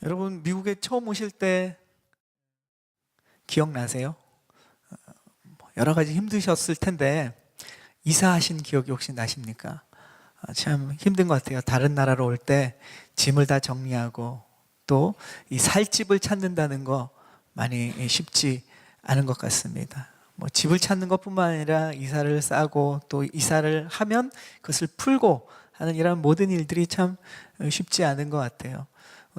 여러분 미국에 처음 오실 때 기억나세요? 여러 가지 힘드셨을 텐데 이사하신 기억이 혹시 나십니까? 참 힘든 것 같아요. 다른 나라로 올 때 짐을 다 정리하고 또 이 살 집을 찾는다는 거 많이 쉽지 않은 것 같습니다. 뭐 집을 찾는 것뿐만 아니라 이사를 싸고 또 이사를 하면 그것을 풀고 하는 이런 모든 일들이 참 쉽지 않은 것 같아요.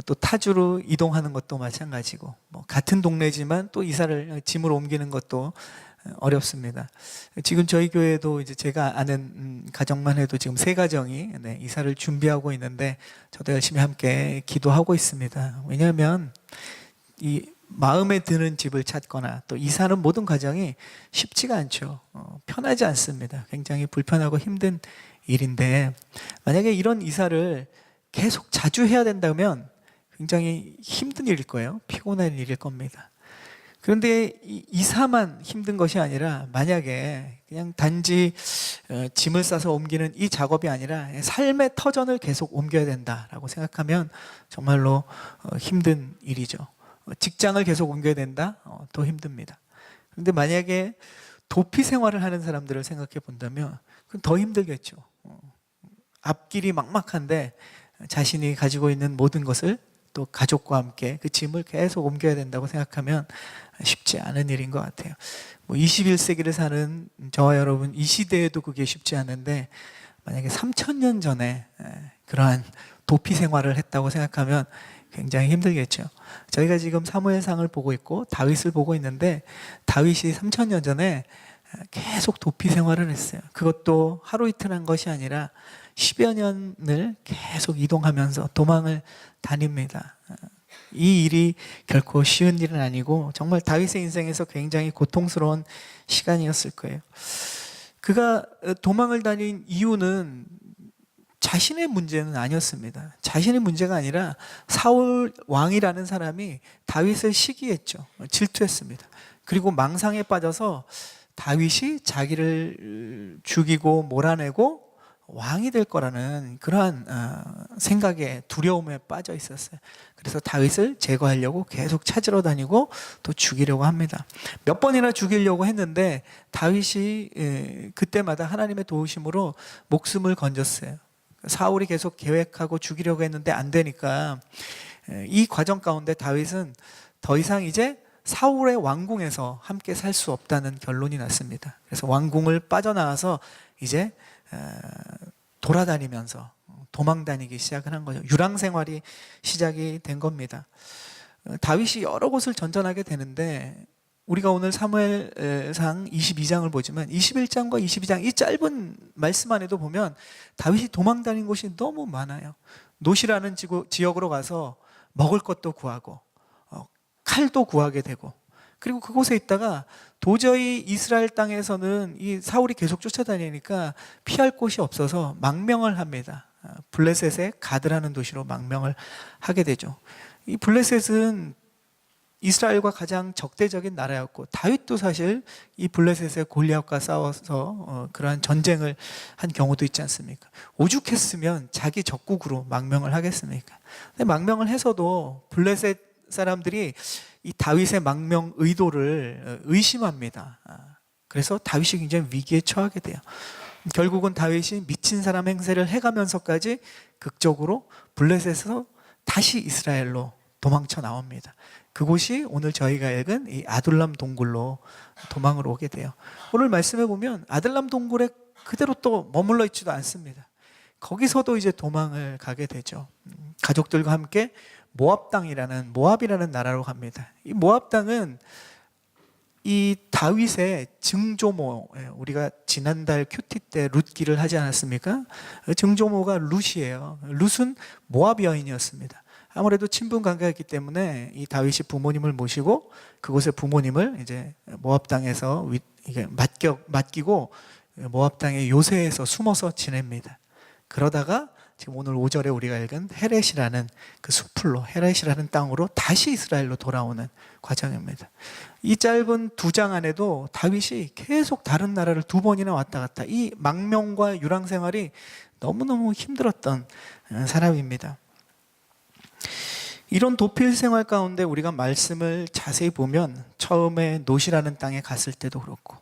또 타주로 이동하는 것도 마찬가지고, 뭐 같은 동네지만 또 이사를 짐을 옮기는 것도 어렵습니다. 지금 저희 교회도 이제 제가 아는 가정만 해도 지금 세 가정이 이사를 준비하고 있는데 저도 열심히 함께 기도하고 있습니다. 왜냐하면 이 마음에 드는 집을 찾거나 또 이사는 모든 과정이 쉽지가 않죠. 편하지 않습니다. 굉장히 불편하고 힘든 일인데 만약에 이런 이사를 계속 자주 해야 된다면 굉장히 힘든 일일 거예요. 피곤한 일일 겁니다. 그런데 이사만 힘든 것이 아니라 만약에 그냥 단지 짐을 싸서 옮기는 이 작업이 아니라 삶의 터전을 계속 옮겨야 된다라고 생각하면 정말로 힘든 일이죠. 직장을 계속 옮겨야 된다? 더 힘듭니다. 그런데 만약에 도피 생활을 하는 사람들을 생각해 본다면 그건 더 힘들겠죠. 앞길이 막막한데 자신이 가지고 있는 모든 것을 또 가족과 함께 그 짐을 계속 옮겨야 된다고 생각하면 쉽지 않은 일인 것 같아요. 뭐 21세기를 사는 저와 여러분 이 시대에도 그게 쉽지 않은데 만약에 3000년 전에 그러한 도피 생활을 했다고 생각하면 굉장히 힘들겠죠. 저희가 지금 사무엘상을 보고 있고 다윗을 보고 있는데 다윗이 3000년 전에 계속 도피 생활을 했어요. 그것도 하루 이틀 한 것이 아니라 10여 년을 계속 이동하면서 도망을 다닙니다. 이 일이 결코 쉬운 일은 아니고 정말 다윗의 인생에서 굉장히 고통스러운 시간이었을 거예요. 그가 도망을 다닌 이유는 자신의 문제는 아니었습니다. 자신의 문제가 아니라 사울 왕이라는 사람이 다윗을 시기했죠. 질투했습니다. 그리고 망상에 빠져서 다윗이 자기를 죽이고 몰아내고 왕이 될 거라는 그러한 생각에 두려움에 빠져 있었어요. 그래서 다윗을 제거하려고 계속 찾으러 다니고 또 죽이려고 합니다. 몇 번이나 죽이려고 했는데 다윗이 그때마다 하나님의 도우심으로 목숨을 건졌어요. 사울이 계속 계획하고 죽이려고 했는데 안 되니까 이 과정 가운데 다윗은 더 이상 이제 사울의 왕궁에서 함께 살 수 없다는 결론이 났습니다. 그래서 왕궁을 빠져나와서 이제 돌아다니면서 도망 다니기 시작을 한 거죠. 유랑 생활이 시작이 된 겁니다. 다윗이 여러 곳을 전전하게 되는데 우리가 오늘 사무엘상 22장을 보지만 21장과 22장 이 짧은 말씀 안에도 보면 다윗이 도망 다닌 곳이 너무 많아요. 노시라는 지역으로 가서 먹을 것도 구하고 칼도 구하게 되고 그리고 그곳에 있다가 도저히 이스라엘 땅에서는 이 사울이 계속 쫓아다니니까 피할 곳이 없어서 망명을 합니다. 블레셋의 가드라는 도시로 망명을 하게 되죠. 이 블레셋은 이스라엘과 가장 적대적인 나라였고 다윗도 사실 이 블레셋의 골리앗과 싸워서 그러한 전쟁을 한 경우도 있지 않습니까? 오죽했으면 자기 적국으로 망명을 하겠습니까? 근데 망명을 해서도 블레셋 사람들이 이 다윗의 망명 의도를 의심합니다. 그래서 다윗이 굉장히 위기에 처하게 돼요. 결국은 다윗이 미친 사람 행세를 해가면서까지 극적으로 블레셋에서 다시 이스라엘로 도망쳐 나옵니다. 그곳이 오늘 저희가 읽은 이 아둘람 동굴로 도망을 오게 돼요. 오늘 말씀해 보면 아둘람 동굴에 그대로 또 머물러 있지도 않습니다. 거기서도 이제 도망을 가게 되죠. 가족들과 함께 모압이라는 나라로 갑니다. 이 모압 땅은 이 다윗의 증조모, 우리가 지난달 큐티 때 룻기를 하지 않았습니까? 증조모가 룻이에요. 룻은 모압 여인이었습니다. 아무래도 친분 관계가 있기 때문에 이 다윗이 부모님을 모시고 그곳에 부모님을 이제 모압 땅에서 맡기고 모압 땅의 요새에서 숨어서 지냅니다. 그러다가 지금 오늘 5절에 우리가 읽은 헤렛이라는 그 숲풀로 헤렛이라는 땅으로 다시 이스라엘로 돌아오는 과정입니다. 이 짧은 2장 안에도 다윗이 계속 다른 나라를 2번이나 왔다 갔다 이 망명과 유랑 생활이 너무너무 힘들었던 사람입니다. 이런 도필 생활 가운데 우리가 말씀을 자세히 보면 처음에 노시라는 땅에 갔을 때도 그렇고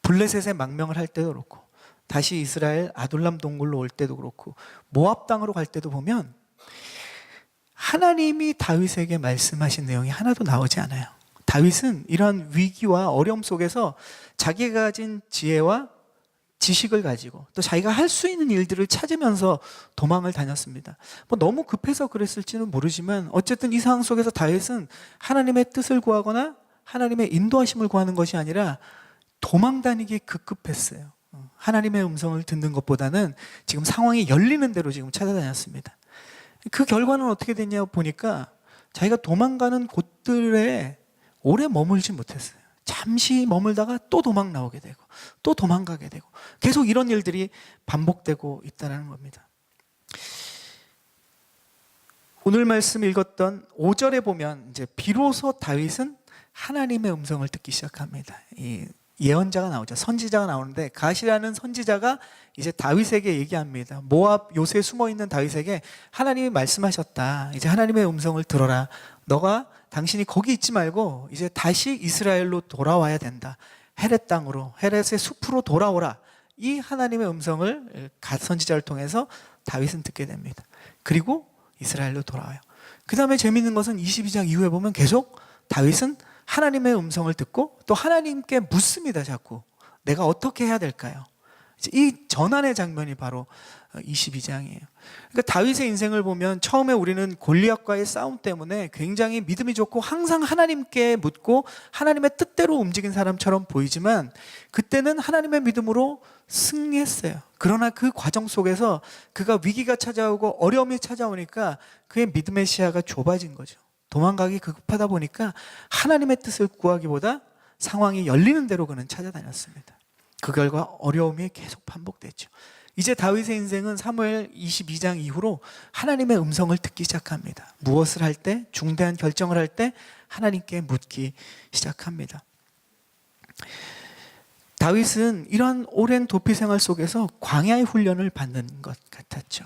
블레셋에 망명을 할 때도 그렇고 다시 이스라엘 아둘람 동굴로 올 때도 그렇고 모압 땅으로 갈 때도 보면 하나님이 다윗에게 말씀하신 내용이 하나도 나오지 않아요. 다윗은 이러한 위기와 어려움 속에서 자기가 가진 지혜와 지식을 가지고 또 자기가 할 수 있는 일들을 찾으면서 도망을 다녔습니다. 뭐 너무 급해서 그랬을지는 모르지만 어쨌든 이 상황 속에서 다윗은 하나님의 뜻을 구하거나 하나님의 인도하심을 구하는 것이 아니라 도망 다니기 급급했어요. 하나님의 음성을 듣는 것보다는 지금 상황이 열리는 대로 지금 찾아다녔습니다. 그 결과는 어떻게 됐냐 보니까 자기가 도망가는 곳들에 오래 머물지 못했어요. 잠시 머물다가 또 도망 나오게 되고 또 도망가게 되고 계속 이런 일들이 반복되고 있다는 겁니다. 오늘 말씀 읽었던 5절에 보면 이제 비로소 다윗은 하나님의 음성을 듣기 시작합니다. 이 예언자가 나오죠. 선지자가 나오는데 갓이라는 선지자가 이제 다윗에게 얘기합니다. 모압 요새에 숨어있는 다윗에게 하나님이 말씀하셨다. 이제 하나님의 음성을 들어라. 너가 당신이 거기 있지 말고 이제 다시 이스라엘로 돌아와야 된다. 헤렛 땅으로, 헤렛의 숲으로 돌아오라. 이 하나님의 음성을 갓 선지자를 통해서 다윗은 듣게 됩니다. 그리고 이스라엘로 돌아와요. 그 다음에 재미있는 것은 22장 이후에 보면 계속 다윗은 하나님의 음성을 듣고 또 하나님께 묻습니다. 자꾸 내가 어떻게 해야 될까요? 이 전환의 장면이 바로 22장이에요. 그러니까 다윗의 인생을 보면 처음에 우리는 골리앗과의 싸움 때문에 굉장히 믿음이 좋고 항상 하나님께 묻고 하나님의 뜻대로 움직인 사람처럼 보이지만 그때는 하나님의 믿음으로 승리했어요. 그러나 그 과정 속에서 그가 위기가 찾아오고 어려움이 찾아오니까 그의 믿음의 시야가 좁아진 거죠. 도망가기 급하다 보니까 하나님의 뜻을 구하기보다 상황이 열리는 대로 그는 찾아다녔습니다. 그 결과 어려움이 계속 반복됐죠. 이제 다윗의 인생은 사무엘 22장 이후로 하나님의 음성을 듣기 시작합니다. 무엇을 할 때, 중대한 결정을 할 때 하나님께 묻기 시작합니다. 다윗은 이런 오랜 도피 생활 속에서 광야의 훈련을 받는 것 같았죠.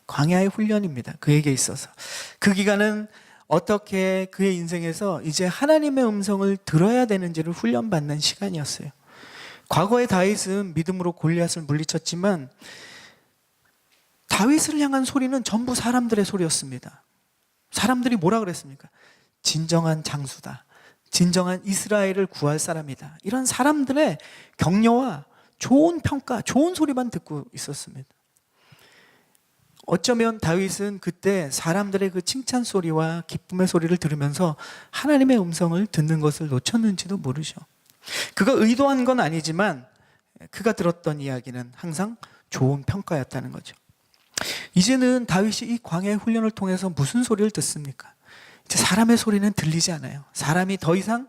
광야의 훈련입니다. 그에게 있어서. 그 기간은 어떻게 그의 인생에서 이제 하나님의 음성을 들어야 되는지를 훈련받는 시간이었어요. 과거의 다윗은 믿음으로 골리앗을 물리쳤지만 다윗을 향한 소리는 전부 사람들의 소리였습니다. 사람들이 뭐라 그랬습니까? 진정한 장수다. 진정한 이스라엘을 구할 사람이다. 이런 사람들의 격려와 좋은 평가, 좋은 소리만 듣고 있었습니다. 어쩌면 다윗은 그때 사람들의 그 칭찬 소리와 기쁨의 소리를 들으면서 하나님의 음성을 듣는 것을 놓쳤는지도 모르죠. 그가 의도한 건 아니지만 그가 들었던 이야기는 항상 좋은 평가였다는 거죠. 이제는 다윗이 이 광야의 훈련을 통해서 무슨 소리를 듣습니까? 이제 사람의 소리는 들리지 않아요. 사람이 더 이상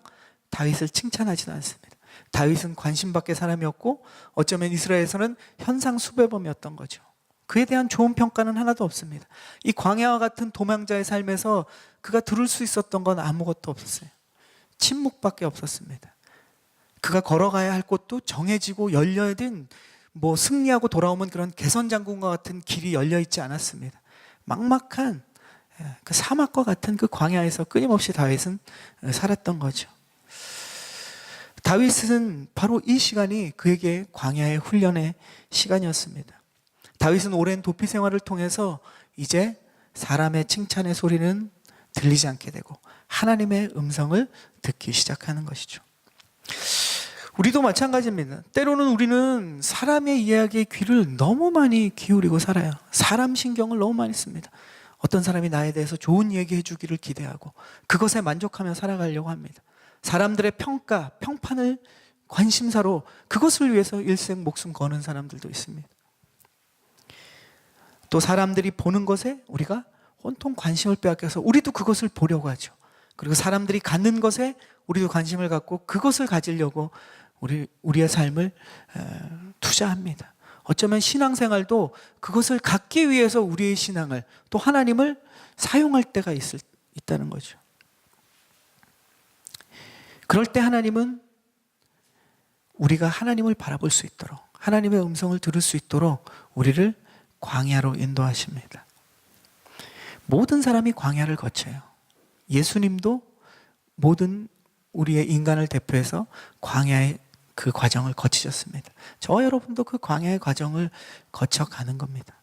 다윗을 칭찬하지는 않습니다. 다윗은 관심밖의 사람이었고 어쩌면 이스라엘에서는 현상 수배범이었던 거죠. 그에 대한 좋은 평가는 하나도 없습니다. 이 광야와 같은 도망자의 삶에서 그가 들을 수 있었던 건 아무것도 없었어요. 침묵밖에 없었습니다. 그가 걸어가야 할 곳도 정해지고 열려있는 승리하고 돌아오면 그런 개선장군과 같은 길이 열려있지 않았습니다. 막막한 그 사막과 같은 그 광야에서 끊임없이 다윗은 살았던 거죠. 다윗은 바로 이 시간이 그에게 광야의 훈련의 시간이었습니다. 다윗은 오랜 도피 생활을 통해서 이제 사람의 칭찬의 소리는 들리지 않게 되고 하나님의 음성을 듣기 시작하는 것이죠. 우리도 마찬가지입니다. 때로는 우리는 사람의 이야기에 귀를 너무 많이 기울이고 살아요. 사람 신경을 너무 많이 씁니다. 어떤 사람이 나에 대해서 좋은 얘기 해주기를 기대하고 그것에 만족하며 살아가려고 합니다. 사람들의 평가, 평판을 관심사로 그것을 위해서 일생 목숨 거는 사람들도 있습니다. 또 사람들이 보는 것에 우리가 온통 관심을 빼앗겨서 우리도 그것을 보려고 하죠. 그리고 사람들이 갖는 것에 우리도 관심을 갖고 그것을 가지려고 우리의 삶을 투자합니다. 어쩌면 신앙생활도 그것을 갖기 위해서 우리의 신앙을 또 하나님을 사용할 때가 있다는 거죠. 그럴 때 하나님은 우리가 하나님을 바라볼 수 있도록 하나님의 음성을 들을 수 있도록 우리를 광야로 인도하십니다. 모든 사람이 광야를 거쳐요. 예수님도 모든 우리의 인간을 대표해서 광야의 그 과정을 거치셨습니다. 저와 여러분도 그 광야의 과정을 거쳐가는 겁니다.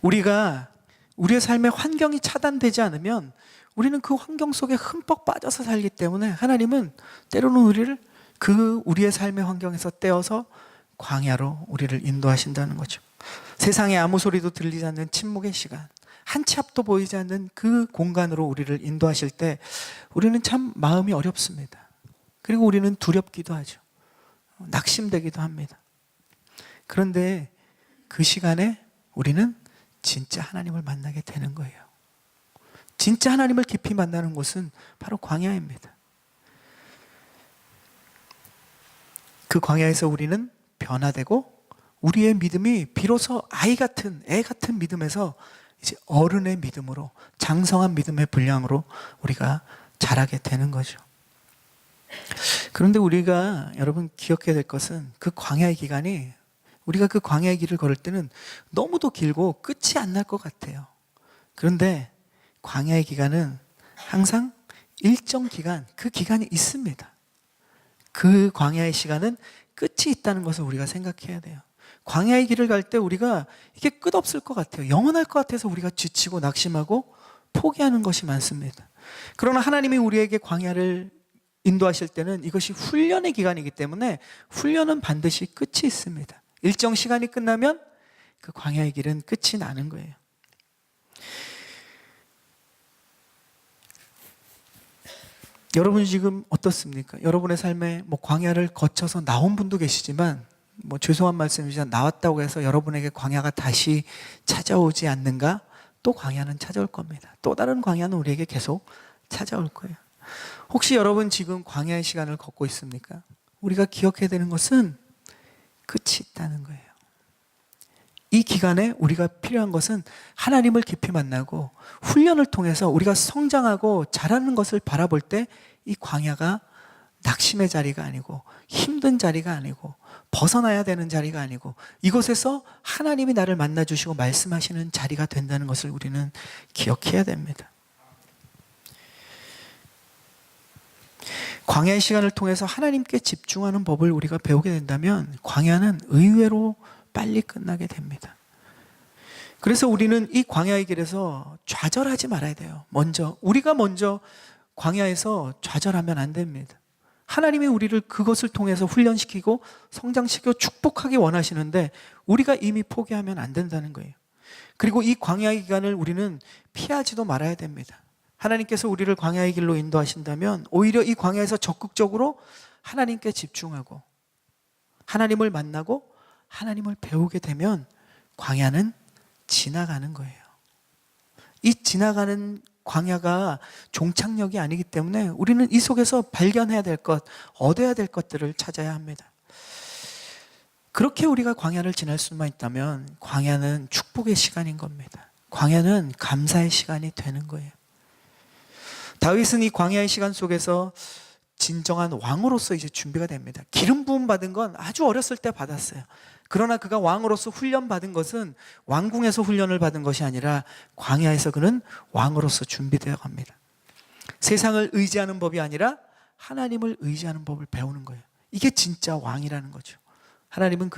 우리가 우리의 삶의 환경이 차단되지 않으면 우리는 그 환경 속에 흠뻑 빠져서 살기 때문에 하나님은 때로는 우리의 삶의 환경에서 떼어서 광야로 우리를 인도하신다는 거죠. 세상에 아무 소리도 들리지 않는 침묵의 시간, 한 치 앞도 보이지 않는 그 공간으로 우리를 인도하실 때 우리는 참 마음이 어렵습니다. 그리고 우리는 두렵기도 하죠. 낙심되기도 합니다. 그런데 그 시간에 우리는 진짜 하나님을 만나게 되는 거예요. 진짜 하나님을 깊이 만나는 곳은 바로 광야입니다. 그 광야에서 우리는 변화되고 우리의 믿음이 비로소 애 같은 믿음에서 이제 어른의 믿음으로, 장성한 믿음의 분량으로 우리가 자라게 되는 거죠. 그런데 우리가 여러분 기억해야 될 것은 그 광야의 기간이, 우리가 그 광야의 길을 걸을 때는 너무도 길고 끝이 안 날 것 같아요. 그런데 광야의 기간은 항상 일정 기간, 그 기간이 있습니다. 그 광야의 시간은 끝이 있다는 것을 우리가 생각해야 돼요. 광야의 길을 갈 때 우리가 이게 끝없을 것 같아요. 영원할 것 같아서 우리가 지치고 낙심하고 포기하는 것이 많습니다. 그러나 하나님이 우리에게 광야를 인도하실 때는 이것이 훈련의 기간이기 때문에 훈련은 반드시 끝이 있습니다. 일정 시간이 끝나면 그 광야의 길은 끝이 나는 거예요. 여러분 지금 어떻습니까? 여러분의 삶에 광야를 거쳐서 나온 분도 계시지만 죄송한 말씀이지만 나왔다고 해서 여러분에게 광야가 다시 찾아오지 않는가? 또 광야는 찾아올 겁니다. 또 다른 광야는 우리에게 계속 찾아올 거예요. 혹시 여러분 지금 광야의 시간을 걷고 있습니까? 우리가 기억해야 되는 것은 끝이 있다는 거예요. 이 기간에 우리가 필요한 것은 하나님을 깊이 만나고 훈련을 통해서 우리가 성장하고 자라는 것을 바라볼 때 이 광야가 낙심의 자리가 아니고 힘든 자리가 아니고 벗어나야 되는 자리가 아니고 이곳에서 하나님이 나를 만나주시고 말씀하시는 자리가 된다는 것을 우리는 기억해야 됩니다. 광야의 시간을 통해서 하나님께 집중하는 법을 우리가 배우게 된다면 광야는 의외로 빨리 끝나게 됩니다. 그래서 우리는 이 광야의 길에서 좌절하지 말아야 돼요. 우리가 먼저 광야에서 좌절하면 안 됩니다. 하나님이 우리를 그것을 통해서 훈련시키고 성장시키고 축복하기 원하시는데 우리가 이미 포기하면 안 된다는 거예요. 그리고 이 광야의 기간을 우리는 피하지도 말아야 됩니다. 하나님께서 우리를 광야의 길로 인도하신다면 오히려 이 광야에서 적극적으로 하나님께 집중하고 하나님을 만나고 하나님을 배우게 되면 광야는 지나가는 거예요. 이 지나가는 광야가 종착역이 아니기 때문에 우리는 이 속에서 발견해야 될 것, 얻어야 될 것들을 찾아야 합니다. 그렇게 우리가 광야를 지날 수만 있다면 광야는 축복의 시간인 겁니다. 광야는 감사의 시간이 되는 거예요. 다윗은 이 광야의 시간 속에서 진정한 왕으로서 이제 준비가 됩니다. 기름 부음 받은 건 아주 어렸을 때 받았어요. 그러나 그가 왕으로서 훈련 받은 것은 왕궁에서 훈련을 받은 것이 아니라 광야에서 그는 왕으로서 준비되어 갑니다. 세상을 의지하는 법이 아니라 하나님을 의지하는 법을 배우는 거예요. 이게 진짜 왕이라는 거죠. 하나님은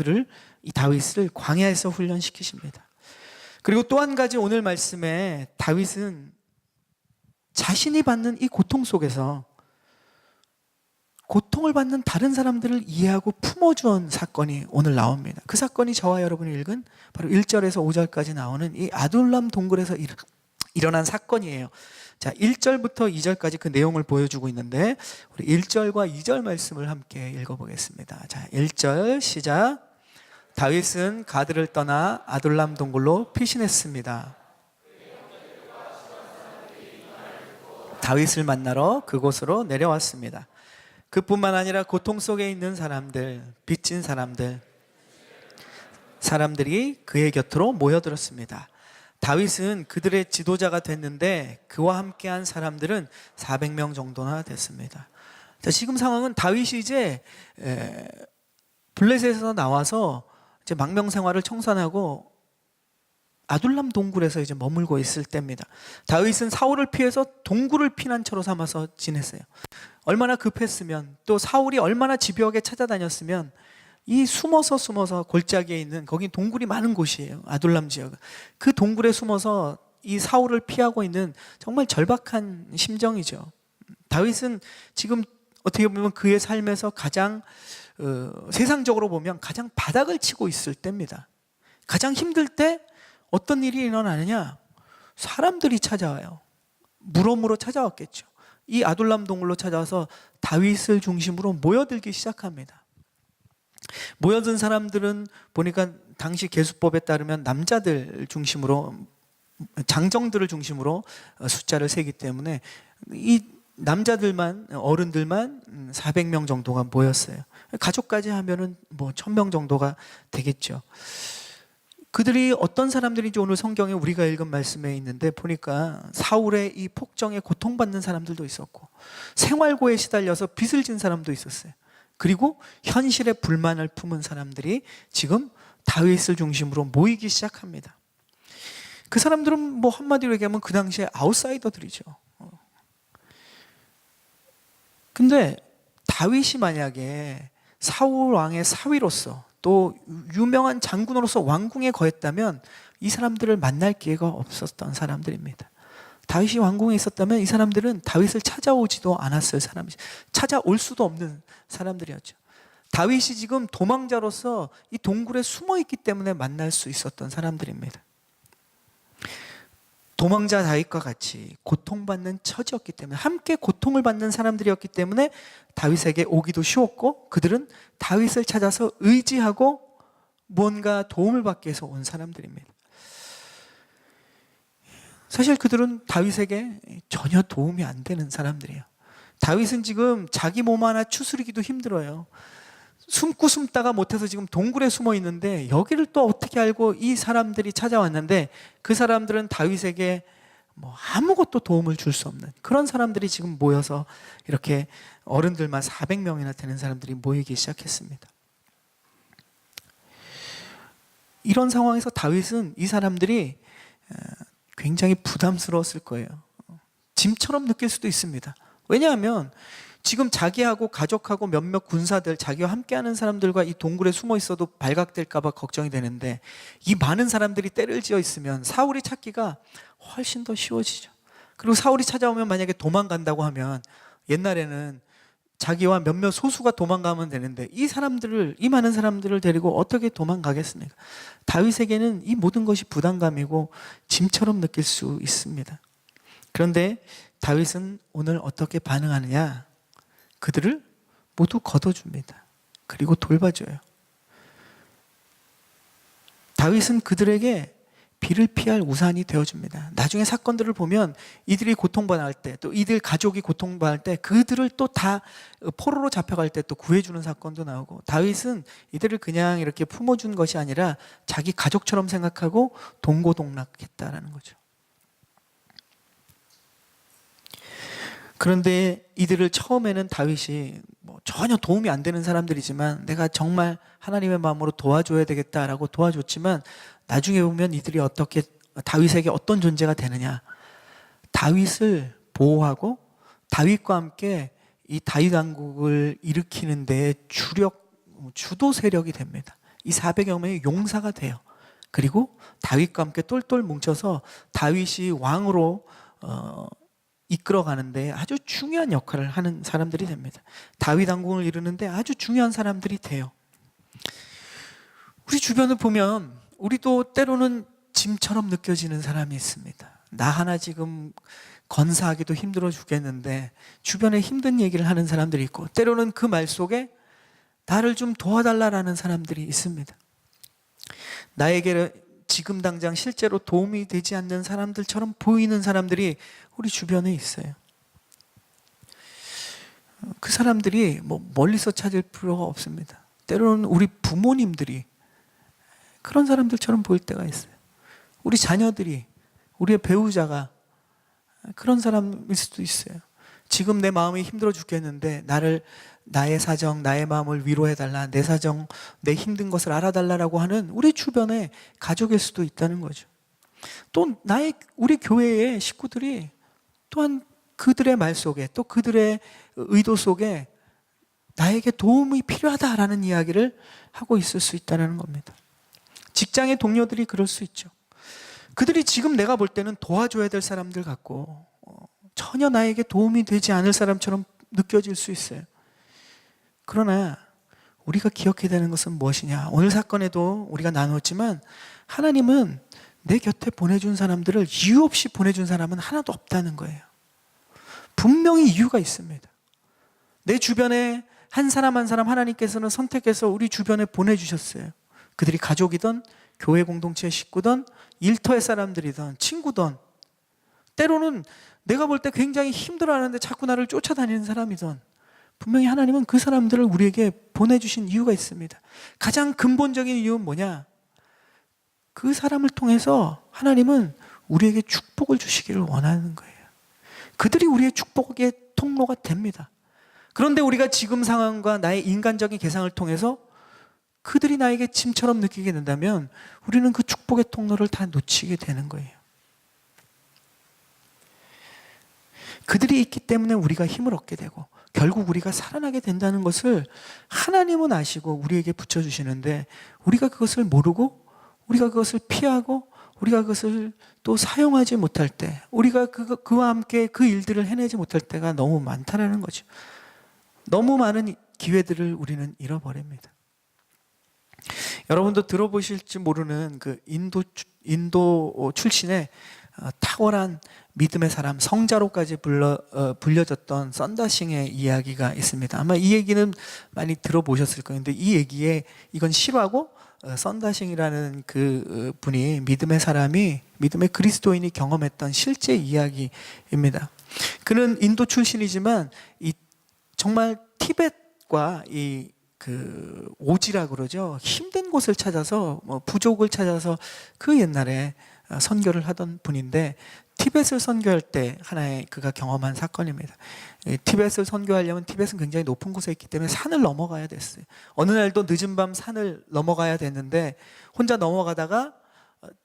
이 다윗을 광야에서 훈련시키십니다. 그리고 또 한 가지 오늘 말씀에 다윗은 자신이 받는 이 고통 속에서 고통을 받는 다른 사람들을 이해하고 품어주는 사건이 오늘 나옵니다. 그 사건이 저와 여러분이 읽은 바로 1절에서 5절까지 나오는 이 아둘람 동굴에서 일어난 사건이에요. 자, 1절부터 2절까지 그 내용을 보여주고 있는데 우리 1절과 2절 말씀을 함께 읽어보겠습니다. 자, 1절 시작. 다윗은 가드를 떠나 아둘람 동굴로 피신했습니다. 다윗을 만나러 그곳으로 내려왔습니다. 그뿐만 아니라 고통 속에 있는 사람들, 빚진 사람들이 그의 곁으로 모여들었습니다. 다윗은 그들의 지도자가 됐는데 그와 함께한 사람들은 400명 정도나 됐습니다. 자, 지금 상황은 다윗이 이제 블레셋에서 나와서 이제 망명 생활을 청산하고 아둘람 동굴에서 이제 머물고 있을 때입니다. 다윗은 사울을 피해서 동굴을 피난처로 삼아서 지냈어요. 얼마나 급했으면, 또 사울이 얼마나 집요하게 찾아다녔으면 이 숨어서 골짜기에 있는, 거기 동굴이 많은 곳이에요. 아둘람 지역. 그 동굴에 숨어서 이 사울을 피하고 있는 정말 절박한 심정이죠. 다윗은 지금 어떻게 보면 그의 삶에서 가장 세상적으로 보면 가장 바닥을 치고 있을 때입니다. 가장 힘들 때 어떤 일이 일어나느냐? 사람들이 찾아와요. 물어물어 찾아왔겠죠. 이 아둘람 동굴로 찾아와서 다윗을 중심으로 모여들기 시작합니다. 모여든 사람들은 보니까 당시 계수법에 따르면 남자들 중심으로, 장정들을 중심으로 숫자를 세기 때문에 이 남자들만, 어른들만 400명 정도가 모였어요. 가족까지 하면은 뭐 1000명 정도가 되겠죠. 그들이 어떤 사람들인지 오늘 성경에 우리가 읽은 말씀에 있는데 보니까 사울의 이 폭정에 고통받는 사람들도 있었고, 생활고에 시달려서 빚을 진 사람도 있었어요. 그리고 현실에 불만을 품은 사람들이 지금 다윗을 중심으로 모이기 시작합니다. 그 사람들은 뭐 한마디로 얘기하면 그 당시에 아웃사이더들이죠. 근데 다윗이 만약에 사울 왕의 사위로서, 또 유명한 장군으로서 왕궁에 거했다면 이 사람들을 만날 기회가 없었던 사람들입니다. 다윗이 왕궁에 있었다면 이 사람들은 다윗을 찾아오지도 않았을 사람이죠. 찾아올 수도 없는 사람들이었죠. 다윗이 지금 도망자로서 이 동굴에 숨어 있기 때문에 만날 수 있었던 사람들입니다. 도망자 다윗과 같이 고통받는 처지였기 때문에, 함께 고통을 받는 사람들이었기 때문에 다윗에게 오기도 쉬웠고, 그들은 다윗을 찾아서 의지하고 무언가 도움을 받기 위해서 온 사람들입니다. 사실 그들은 다윗에게 전혀 도움이 안 되는 사람들이에요. 다윗은 지금 자기 몸 하나 추스리기도 힘들어요. 숨다가 못해서 지금 동굴에 숨어 있는데, 여기를 또 어떻게 알고 이 사람들이 찾아왔는데, 그 사람들은 다윗에게 뭐 아무것도 도움을 줄 수 없는 그런 사람들이 지금 모여서 이렇게 어른들만 400명이나 되는 사람들이 모이기 시작했습니다. 이런 상황에서 다윗은 이 사람들이 굉장히 부담스러웠을 거예요. 짐처럼 느낄 수도 있습니다. 왜냐하면 지금 자기하고 가족하고 몇몇 군사들, 자기와 함께하는 사람들과 이 동굴에 숨어 있어도 발각될까 봐 걱정이 되는데, 이 많은 사람들이 떼를 지어 있으면 사울이 찾기가 훨씬 더 쉬워지죠. 그리고 사울이 찾아오면 만약에 도망간다고 하면, 옛날에는 자기와 몇몇 소수가 도망가면 되는데 이 많은 사람들을 데리고 어떻게 도망가겠습니까? 다윗에게는 이 모든 것이 부담감이고 짐처럼 느낄 수 있습니다. 그런데 다윗은 오늘 어떻게 반응하느냐? 그들을 모두 걷어줍니다. 그리고 돌봐줘요. 다윗은 그들에게 비를 피할 우산이 되어줍니다. 나중에 사건들을 보면 이들이 고통받을 때, 또 이들 가족이 고통받을 때 그들을 또 다 포로로 잡혀갈 때 또 구해주는 사건도 나오고, 다윗은 이들을 그냥 이렇게 품어준 것이 아니라 자기 가족처럼 생각하고 동고동락했다라는 거죠. 그런데 이들을 처음에는 다윗이 뭐 전혀 도움이 안 되는 사람들이지만, 내가 정말 하나님의 마음으로 도와줘야 되겠다라고 도와줬지만, 나중에 보면 이들이 어떻게 다윗에게 어떤 존재가 되느냐? 다윗을 보호하고 다윗과 함께 이 다윗 왕국을 일으키는 데 주도 세력이 됩니다. 이 400여 명의 용사가 돼요. 그리고 다윗과 함께 똘똘 뭉쳐서 다윗이 왕으로 이끌어가는데 아주 중요한 역할을 하는 사람들이 됩니다. 다윗 왕국을 이루는데 아주 중요한 사람들이 돼요. 우리 주변을 보면 우리도 때로는 짐처럼 느껴지는 사람이 있습니다. 나 하나 지금 건사하기도 힘들어 죽겠는데 주변에 힘든 얘기를 하는 사람들이 있고, 때로는 그 말 속에 나를 좀 도와달라는 사람들이 있습니다. 나에게 지금 당장 실제로 도움이 되지 않는 사람들처럼 보이는 사람들이 우리 주변에 있어요. 그 사람들이 뭐 멀리서 찾을 필요가 없습니다. 때로는 우리 부모님들이 그런 사람들처럼 보일 때가 있어요. 우리 자녀들이, 우리의 배우자가 그런 사람일 수도 있어요. 지금 내 마음이 힘들어 죽겠는데 나의 사정, 나의 마음을 위로해달라, 내 사정, 내 힘든 것을 알아달라고 하는 우리 주변의 가족일 수도 있다는 거죠. 또 우리 교회의 식구들이 또한 그들의 말 속에 또 그들의 의도 속에 나에게 도움이 필요하다라는 이야기를 하고 있을 수 있다는 겁니다. 직장의 동료들이 그럴 수 있죠. 그들이 지금 내가 볼 때는 도와줘야 될 사람들 같고 전혀 나에게 도움이 되지 않을 사람처럼 느껴질 수 있어요. 그러나 우리가 기억해야 되는 것은 무엇이냐? 오늘 사건에도 우리가 나누었지만 하나님은 내 곁에 보내준 사람들을 이유 없이 보내준 사람은 하나도 없다는 거예요. 분명히 이유가 있습니다. 내 주변에 한 사람 한 사람 하나님께서는 선택해서 우리 주변에 보내주셨어요. 그들이 가족이든 교회 공동체의 식구든 일터의 사람들이든 친구든 때로는 내가 볼 때 굉장히 힘들어하는데 자꾸 나를 쫓아다니는 사람이든 분명히 하나님은 그 사람들을 우리에게 보내주신 이유가 있습니다. 가장 근본적인 이유는 뭐냐? 그 사람을 통해서 하나님은 우리에게 축복을 주시기를 원하는 거예요. 그들이 우리의 축복의 통로가 됩니다. 그런데 우리가 지금 상황과 나의 인간적인 계상을 통해서 그들이 나에게 짐처럼 느끼게 된다면 우리는 그 축복의 통로를 다 놓치게 되는 거예요. 그들이 있기 때문에 우리가 힘을 얻게 되고 결국 우리가 살아나게 된다는 것을 하나님은 아시고 우리에게 붙여주시는데 우리가 그것을 모르고 우리가 그것을 피하고 우리가 그것을 또 사용하지 못할 때 우리가 그와 함께 그 일들을 해내지 못할 때가 너무 많다는 거죠. 너무 많은 기회들을 우리는 잃어버립니다. 여러분도 들어보실지 모르는 그 인도 출신의 탁월한 믿음의 사람, 성자로까지 불려졌던 썬다싱의 이야기가 있습니다. 아마 이 얘기는 많이 들어보셨을 거예요. 근데 이 얘기에 이건 실화고 썬다싱이라는 그 분이 믿음의 사람이 믿음의 그리스도인이 경험했던 실제 이야기입니다. 그는 인도 출신이지만 이 정말 티벳과 그 오지라 그러죠. 힘든 곳을 찾아서 부족을 찾아서 그 옛날에 선교를 하던 분인데 티벳을 선교할 때 하나의 그가 경험한 사건입니다. 티벳을 선교하려면 티벳은 굉장히 높은 곳에 있기 때문에 산을 넘어가야 됐어요. 어느 날도 늦은 밤 산을 넘어가야 됐는데 혼자 넘어가다가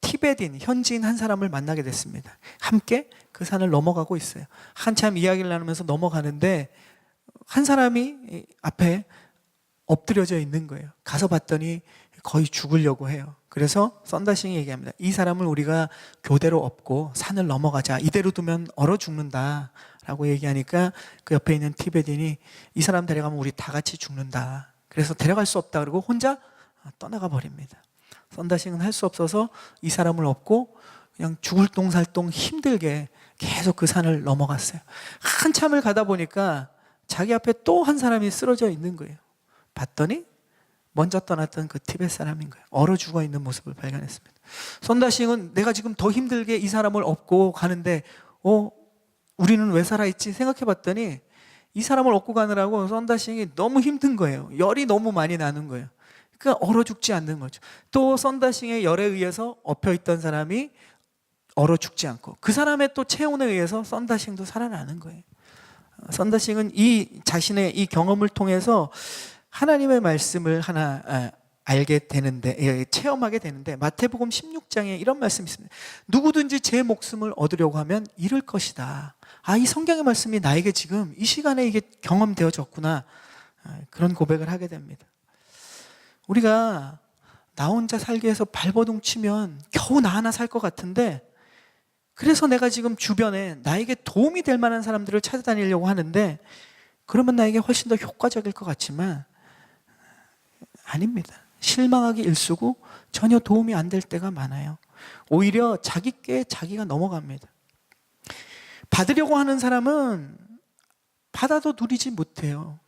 티베트인 현지인 한 사람을 만나게 됐습니다. 함께 그 산을 넘어가고 있어요. 한참 이야기를 나누면서 넘어가는데 한 사람이 앞에 엎드려져 있는 거예요. 가서 봤더니 거의 죽으려고 해요. 그래서 썬다싱이 얘기합니다. 이 사람을 우리가 교대로 업고 산을 넘어가자. 이대로 두면 얼어 죽는다 라고 얘기하니까 그 옆에 있는 티베트인이 이 사람 데려가면 우리 다 같이 죽는다. 그래서 데려갈 수 없다 그러고 혼자 떠나가 버립니다. 썬다싱은 할 수 없어서 이 사람을 업고 그냥 죽을 똥살똥 힘들게 계속 그 산을 넘어갔어요. 한참을 가다 보니까 자기 앞에 또 한 사람이 쓰러져 있는 거예요. 봤더니 먼저 떠났던 그 티벳 사람인 거예요. 얼어 죽어 있는 모습을 발견했습니다. 썬다싱은 내가 지금 더 힘들게 이 사람을 업고 가는데 우리는 왜 살아있지? 생각해 봤더니 이 사람을 업고 가느라고 썬다싱이 너무 힘든 거예요. 열이 너무 많이 나는 거예요. 그러니까 얼어 죽지 않는 거죠. 또 썬다싱의 열에 의해서 엎혀있던 사람이 얼어 죽지 않고 그 사람의 또 체온에 의해서 썬다싱도 살아나는 거예요. 썬다싱은 이 자신의 이 경험을 통해서 하나님의 말씀을 하나 알게 되는데 체험하게 되는데 마태복음 16장에 이런 말씀이 있습니다. 누구든지 제 목숨을 얻으려고 하면 잃을 것이다. 이 성경의 말씀이 나에게 지금 이 시간에 이게 경험되어졌구나. 그런 고백을 하게 됩니다. 우리가 나 혼자 살기 위해서 발버둥 치면 겨우 나 하나 살 것 같은데 그래서 내가 지금 주변에 나에게 도움이 될 만한 사람들을 찾아다니려고 하는데 그러면 나에게 훨씬 더 효과적일 것 같지만 아닙니다. 실망하기 일쑤고 전혀 도움이 안 될 때가 많아요. 오히려 자기께 자기가 넘어갑니다. 받으려고 하는 사람은 받아도 누리지 못해요.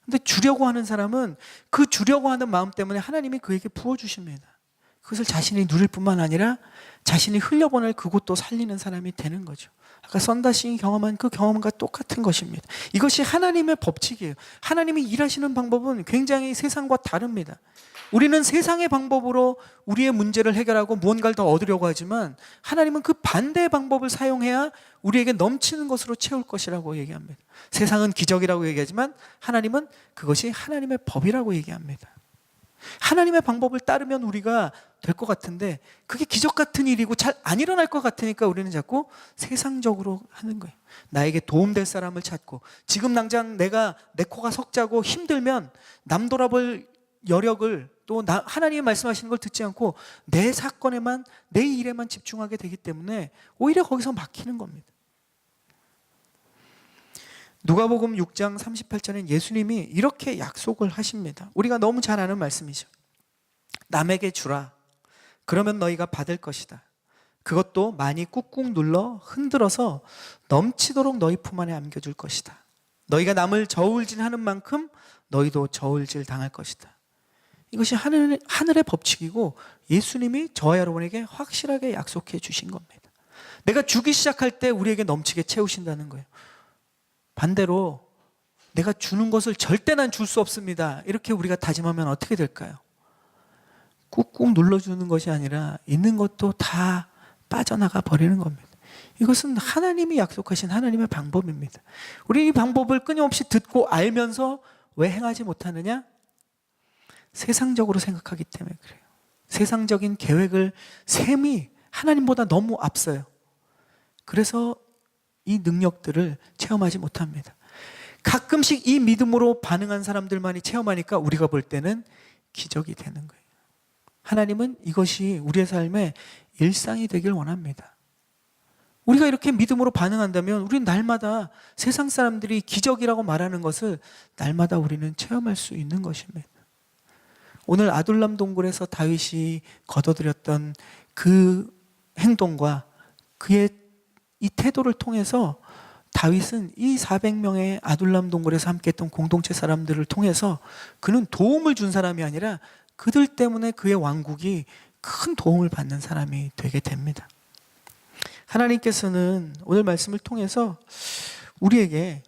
근데 주려고 하는 사람은 그 주려고 하는 마음 때문에 하나님이 그에게 부어주십니다. 그것을 자신이 누릴 뿐만 아니라 자신이 흘려보낼 그곳도 살리는 사람이 되는 거죠. 아까 썬다싱이 경험한 그 경험과 똑같은 것입니다. 이것이 하나님의 법칙이에요. 하나님이 일하시는 방법은 굉장히 세상과 다릅니다. 우리는 세상의 방법으로 우리의 문제를 해결하고 무언가를 더 얻으려고 하지만 하나님은 그 반대의 방법을 사용해야 우리에게 넘치는 것으로 채울 것이라고 얘기합니다. 세상은 기적이라고 얘기하지만 하나님은 그것이 하나님의 법이라고 얘기합니다. 하나님의 방법을 따르면 우리가 될 것 같은데 그게 기적 같은 일이고 잘 안 일어날 것 같으니까 우리는 자꾸 세상적으로 하는 거예요. 나에게 도움될 사람을 찾고, 지금 당장 내 코가 석자고 힘들면 남 돌아볼 여력을, 또 하나님이 말씀하시는 걸 듣지 않고 내 사건에만, 내 일에만 집중하게 되기 때문에 오히려 거기서 막히는 겁니다. 누가복음 6장 38절엔 예수님이 이렇게 약속을 하십니다. 우리가 너무 잘 아는 말씀이죠. 남에게 주라. 그러면 너희가 받을 것이다. 그것도 많이 꾹꾹 눌러 흔들어서 넘치도록 너희 품 안에 안겨줄 것이다. 너희가 남을 저울질하는 만큼 너희도 저울질 당할 것이다. 이것이 하늘의 법칙이고 예수님이 저와 여러분에게 확실하게 약속해 주신 겁니다. 내가 주기 시작할 때 우리에게 넘치게 채우신다는 거예요. 반대로 내가 주는 것을 절대 난 줄 수 없습니다, 이렇게 우리가 다짐하면 어떻게 될까요? 꾹꾹 눌러주는 것이 아니라 있는 것도 다 빠져나가 버리는 겁니다. 이것은 하나님이 약속하신 하나님의 방법입니다. 우리 이 방법을 끊임없이 듣고 알면서 왜 행하지 못하느냐? 세상적으로 생각하기 때문에 그래요. 세상적인 계획을 셈이 하나님보다 너무 앞서요. 그래서 이 능력들을 체험하지 못합니다. 가끔씩 이 믿음으로 반응한 사람들만이 체험하니까 우리가 볼 때는 기적이 되는 거예요. 하나님은 이것이 우리의 삶의 일상이 되길 원합니다. 우리가 이렇게 믿음으로 반응한다면 우리는 날마다 세상 사람들이 기적이라고 말하는 것을 날마다 우리는 체험할 수 있는 것입니다. 오늘 아둘람 동굴에서 다윗이 거둬들였던 그 행동과 그의 이 태도를 통해서 다윗은 이 400명의 아둘람 동굴에서 함께했던 공동체 사람들을 통해서 그는 도움을 준 사람이 아니라 그들 때문에 그의 왕국이 큰 도움을 받는 사람이 되게 됩니다. 하나님께서는 오늘 말씀을 통해서 우리에게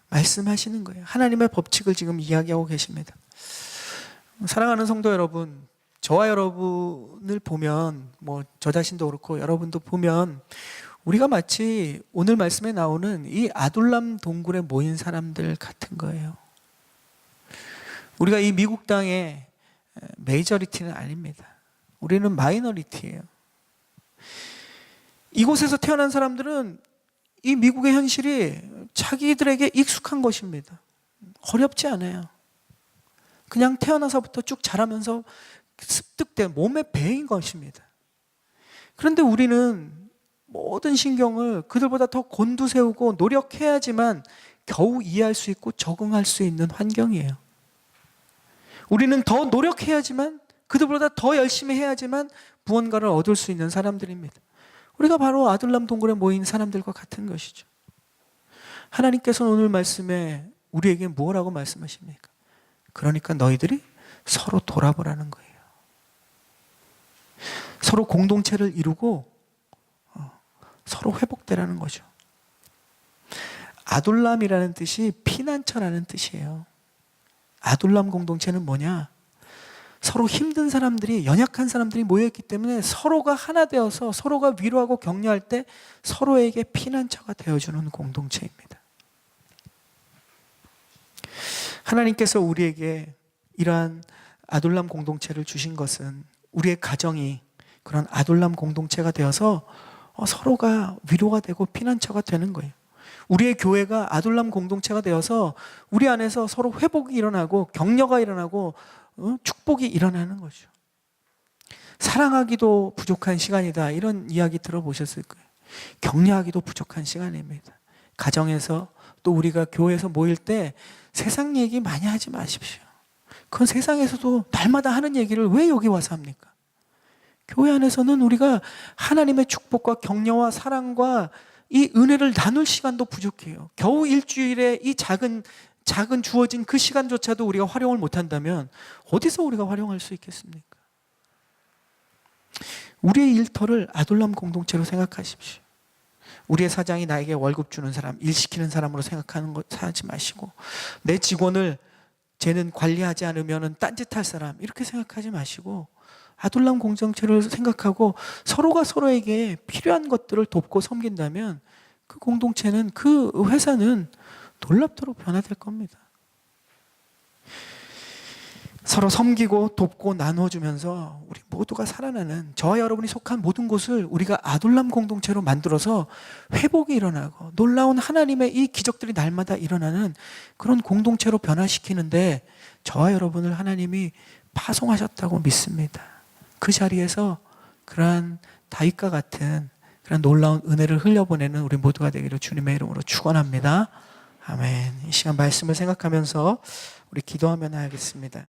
말씀하시는 거예요. 하나님의 법칙을 지금 이야기하고 계십니다. 사랑하는 성도 여러분, 저와 여러분을 보면, 저 자신도 그렇고 여러분도 보면 우리가 마치 오늘 말씀에 나오는 이 아둘람 동굴에 모인 사람들 같은 거예요. 우리가 이 미국 땅의 메이저리티는 아닙니다. 우리는 마이너리티예요. 이곳에서 태어난 사람들은 이 미국의 현실이 자기들에게 익숙한 것입니다. 어렵지 않아요. 그냥 태어나서부터 쭉 자라면서 습득된 몸의 배인 것입니다. 그런데 우리는 모든 신경을 그들보다 더 곤두세우고 노력해야지만 겨우 이해할 수 있고 적응할 수 있는 환경이에요. 우리는 더 노력해야지만, 그들보다 더 열심히 해야지만 무언가를 얻을 수 있는 사람들입니다. 우리가 바로 아둘람 동굴에 모인 사람들과 같은 것이죠. 하나님께서는 오늘 말씀에 우리에게 뭐라고 말씀하십니까? 그러니까 너희들이 서로 돌아보라는 거예요. 서로 공동체를 이루고 서로 회복되라는 거죠. 아둘람이라는 뜻이 피난처라는 뜻이에요. 아둘람 공동체는 뭐냐? 서로 힘든 사람들이, 연약한 사람들이 모여있기 때문에 서로가 하나 되어서 서로가 위로하고 격려할 때 서로에게 피난처가 되어주는 공동체입니다. 하나님께서 우리에게 이러한 아둘람 공동체를 주신 것은 우리의 가정이 그런 아둘람 공동체가 되어서 서로가 위로가 되고 피난처가 되는 거예요. 우리의 교회가 아둘람 공동체가 되어서 우리 안에서 서로 회복이 일어나고 격려가 일어나고 축복이 일어나는 거죠. 사랑하기도 부족한 시간이다, 이런 이야기 들어보셨을 거예요. 격려하기도 부족한 시간입니다. 가정에서 또 우리가 교회에서 모일 때 세상 얘기 많이 하지 마십시오. 그건 세상에서도 날마다 하는 얘기를 왜 여기 와서 합니까? 교회 안에서는 우리가 하나님의 축복과 격려와 사랑과 이 은혜를 나눌 시간도 부족해요. 겨우 일주일에 이 작은 주어진 그 시간조차도 우리가 활용을 못한다면 어디서 우리가 활용할 수 있겠습니까? 우리의 일터를 아둘람 공동체로 생각하십시오. 우리의 사장이 나에게 월급 주는 사람, 일 시키는 사람으로 생각하는 것 하지 마시고, 내 직원을 쟤는 관리하지 않으면 딴짓할 사람, 이렇게 생각하지 마시고 아둘람 공동체를 생각하고 서로가 서로에게 필요한 것들을 돕고 섬긴다면 그 공동체는, 그 회사는 놀랍도록 변화될 겁니다. 서로 섬기고 돕고 나눠주면서 우리 모두가 살아나는, 저와 여러분이 속한 모든 곳을 우리가 아둘람 공동체로 만들어서 회복이 일어나고 놀라운 하나님의 이 기적들이 날마다 일어나는 그런 공동체로 변화시키는데 저와 여러분을 하나님이 파송하셨다고 믿습니다. 그 자리에서 그러한 다윗과 같은 그런 놀라운 은혜를 흘려보내는 우리 모두가 되기를 주님의 이름으로 축원합니다. 아멘. 이 시간 말씀을 생각하면서 우리 기도하며 나가겠습니다.